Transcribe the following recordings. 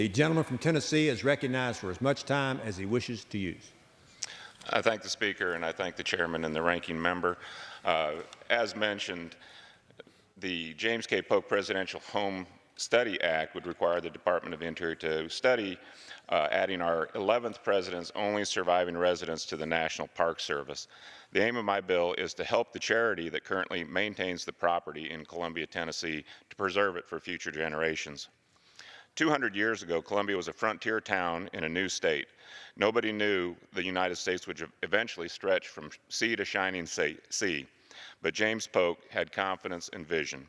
The gentleman from Tennessee is recognized for as much time as he wishes to use. I thank the Speaker and I thank the Chairman and the Ranking Member. As mentioned, the James K. Polk Presidential Home Study Act would require the Department of Interior to study adding our 11th president's only surviving residence to the National Park Service. The aim of my bill is to help the charity that currently maintains the property in Columbia, Tennessee, to preserve it for future generations. 200 years ago, Columbia was a frontier town in a new state. Nobody knew the United States would eventually stretch from sea to shining sea, but James Polk had confidence and vision.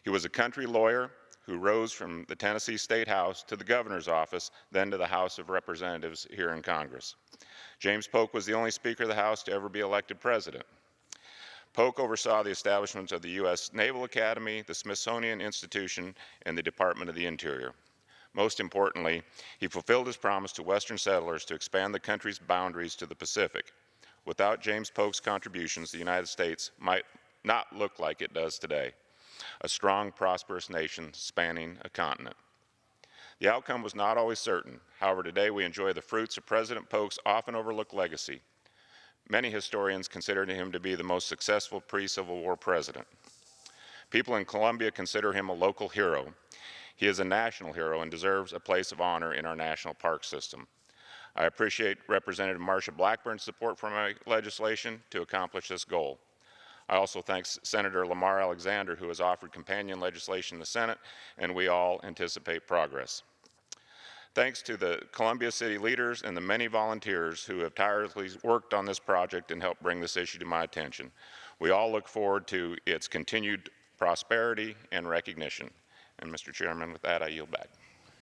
He was a country lawyer who rose from the Tennessee State House to the governor's office, then to the House of Representatives here in Congress. James Polk was the only Speaker of the House to ever be elected president. Polk oversaw the establishment of the U.S. Naval Academy, the Smithsonian Institution, and the Department of the Interior. Most importantly, he fulfilled his promise to Western settlers to expand the country's boundaries to the Pacific. Without James Polk's contributions, the United States might not look like it does today, a strong, prosperous nation spanning a continent. The outcome was not always certain. However, today we enjoy the fruits of President Polk's often overlooked legacy. Many historians consider him to be the most successful pre-Civil War president. People in Columbia consider him a local hero. He is a national hero and deserves a place of honor in our national park system. I appreciate Representative Marsha Blackburn's support for my legislation to accomplish this goal. I also thank Senator Lamar Alexander, who has offered companion legislation in the Senate, and we all anticipate progress. Thanks to the Columbia City leaders and the many volunteers who have tirelessly worked on this project and helped bring this issue to my attention. We all look forward to its continued prosperity and recognition. And Mr. Chairman, with that, I yield back.